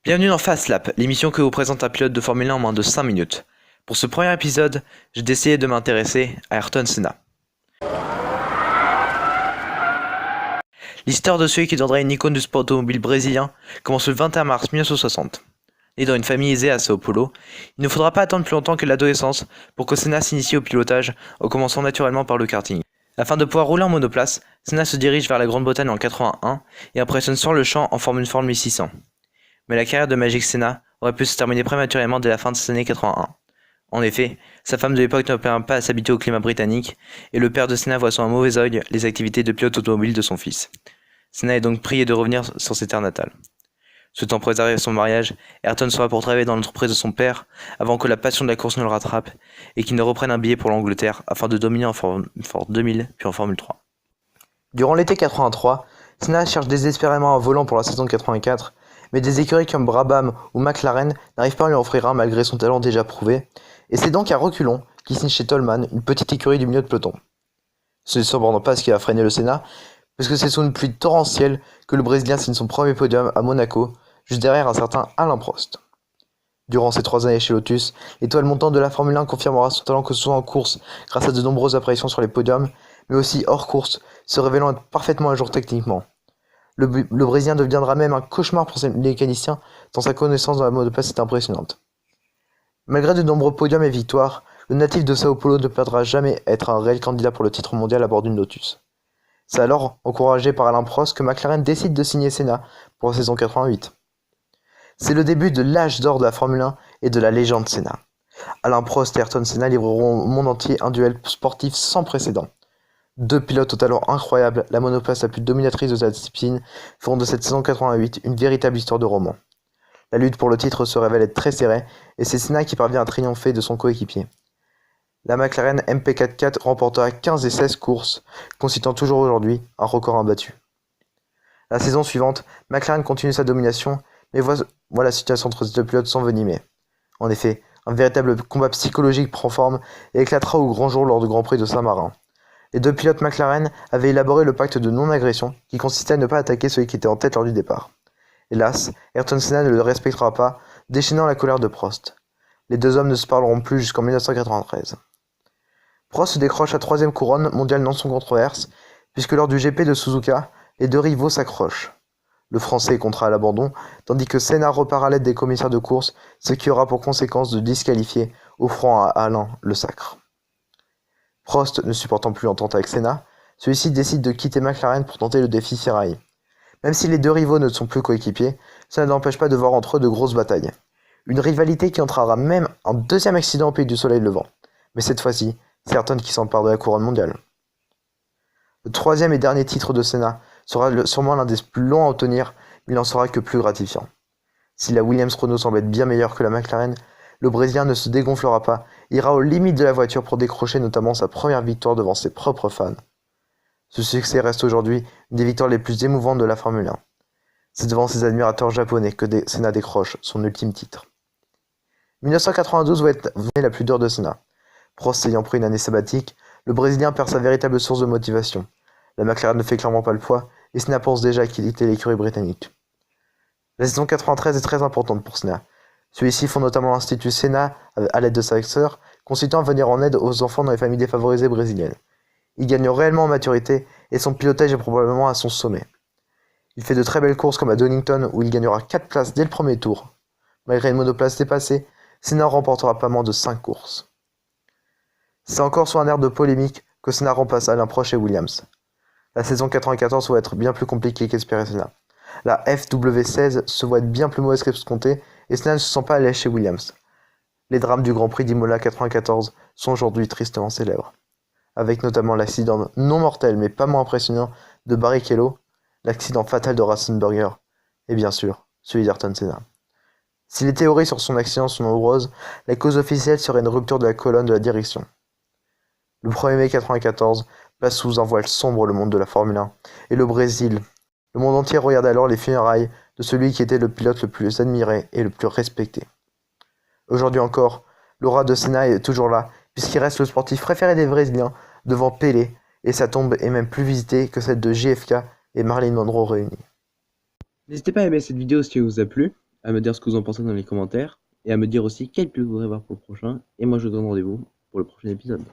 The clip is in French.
Bienvenue dans Fast Lap, l'émission que vous présente un pilote de Formule 1 en moins de 5 minutes. Pour ce premier épisode, j'ai décidé de m'intéresser à Ayrton Senna. L'histoire de celui qui deviendra une icône du sport automobile brésilien commence le 21 mars 1960. Né dans une famille aisée à Sao Paulo, il ne faudra pas attendre plus longtemps que l'adolescence pour que Senna s'initie au pilotage, en commençant naturellement par le karting. Afin de pouvoir rouler en monoplace, Senna se dirige vers la Grande-Bretagne en 81 et impressionne sur le champ en Formule 1600. Mais la carrière de Magic Senna aurait pu se terminer prématurément dès la fin de ces années 81. En effet, sa femme de l'époque ne parvient pas à s'habituer au climat britannique, et le père de Senna voit sur un mauvais œil les activités de pilote automobile de son fils. Senna est donc prié de revenir sur ses terres natales. Souhaitant préserver son mariage, Ayrton sera pour travailler dans l'entreprise de son père, avant que la passion de la course ne le rattrape, et qu'il ne reprenne un billet pour l'Angleterre, afin de dominer en Formule 2000, puis en Formule 3. Durant l'été 83, Senna cherche désespérément un volant pour la saison 84, mais des écuries comme Brabham ou McLaren n'arrivent pas à lui offrir un malgré son talent déjà prouvé, et c'est donc à reculons qu'il signe chez Toleman, une petite écurie du milieu de peloton. Ce n'est cependant pas ce qui a freiné le Senna, puisque c'est sous une pluie torrentielle que le Brésilien signe son premier podium à Monaco, juste derrière un certain Alain Prost. Durant ses 3 années chez Lotus, l'étoile montante de la Formule 1 confirmera son talent que ce soit en course grâce à de nombreuses apparitions sur les podiums, mais aussi hors course, se révélant être parfaitement à jour techniquement. Le Brésilien deviendra même un cauchemar pour ses mécaniciens, tant sa connaissance dans la monoplace est impressionnante. Malgré de nombreux podiums et victoires, le natif de Sao Paulo ne perdra jamais être un réel candidat pour le titre mondial à bord d'une Lotus. C'est alors, encouragé par Alain Prost, que McLaren décide de signer Senna pour la saison 88. C'est le début de l'âge d'or de la Formule 1 et de la légende Senna. Alain Prost et Ayrton Senna livreront au monde entier un duel sportif sans précédent. 2 pilotes au talent incroyable, la monoplace la plus dominatrice de cette discipline, feront de cette saison 88 une véritable histoire de roman. La lutte pour le titre se révèle être très serrée, et c'est Senna qui parvient à triompher de son coéquipier. La McLaren MP44 remportera 15 et 16 courses, constituant toujours aujourd'hui un record imbattu. La saison suivante, McLaren continue sa domination, mais voit la situation entre ces 2 pilotes s'envenimer. En effet, un véritable combat psychologique prend forme et éclatera au grand jour lors du Grand Prix de Saint-Marin. Les 2 pilotes McLaren avaient élaboré le pacte de non-agression qui consistait à ne pas attaquer celui qui était en tête lors du départ. Hélas, Ayrton Senna ne le respectera pas, déchaînant la colère de Prost. Les 2 hommes ne se parleront plus jusqu'en 1993. Prost décroche la 3e couronne mondiale non sans controverse, puisque lors du GP de Suzuka, les 2 rivaux s'accrochent. Le Français est contraint à l'abandon, tandis que Senna repart à l'aide des commissaires de course, ce qui aura pour conséquence de disqualifier, offrant à Alain le sacre. Prost ne supportant plus l'entente avec Senna, celui-ci décide de quitter McLaren pour tenter le défi Ferrari. Même si les 2 rivaux ne sont plus coéquipiers, cela n'empêche pas de voir entre eux de grosses batailles. Une rivalité qui entraînera même un 2e accident au pays du soleil levant. Mais cette fois-ci, c'est Ayrton qui s'empare de la couronne mondiale. Le 3e et dernier titre de Senna sera sûrement l'un des plus longs à obtenir, mais il n'en sera que plus gratifiant. Si la Williams Renault semble être bien meilleure que la McLaren, le Brésilien ne se dégonflera pas, ira aux limites de la voiture pour décrocher notamment sa première victoire devant ses propres fans. Ce succès reste aujourd'hui une des victoires les plus émouvantes de la Formule 1. C'est devant ses admirateurs japonais que Senna décroche son ultime titre. 1992 va être l'année la plus dure de Senna. Prost ayant pris une année sabbatique, le Brésilien perd sa véritable source de motivation. La McLaren ne fait clairement pas le poids, et Senna pense déjà qu'il était l'écurie britannique. La saison 93 est très importante pour Senna. Celui-ci fonde notamment l'Institut Senna à l'aide de sa sœur, consistant à venir en aide aux enfants dans les familles défavorisées brésiliennes. Il gagne réellement en maturité et son pilotage est probablement à son sommet. Il fait de très belles courses comme à Donington où il gagnera 4 places dès le premier tour. Malgré une monoplace dépassée, Senna remportera pas moins de 5 courses. C'est encore sur un air de polémique que Senna remplace Alain Prost et Williams. La saison 94 va être bien plus compliquée qu'espérait Senna. La FW16 se voit être bien plus mauvaise qu'escomptée et Senna ne se sent pas à l'aise chez Williams. Les drames du Grand Prix d'Imola 94 sont aujourd'hui tristement célèbres, avec notamment l'accident non mortel mais pas moins impressionnant de Barrichello, l'accident fatal de Ratzenberger et bien sûr celui d'Ayrton Senna. Si les théories sur son accident sont nombreuses, la cause officielle serait une rupture de la colonne de la direction. Le 1er mai 94 place sous un voile sombre le monde de la Formule 1 et le Brésil. Le monde entier regarde alors les funérailles de celui qui était le pilote le plus admiré et le plus respecté. Aujourd'hui encore, l'aura de Senna est toujours là, puisqu'il reste le sportif préféré des Brésiliens, devant Pelé, et sa tombe est même plus visitée que celle de JFK et Marilyn Monroe réunies. N'hésitez pas à aimer cette vidéo si elle vous a plu, à me dire ce que vous en pensez dans les commentaires et à me dire aussi quel pilote vous voudrez voir pour le prochain. Et moi, je vous donne rendez-vous pour le prochain épisode.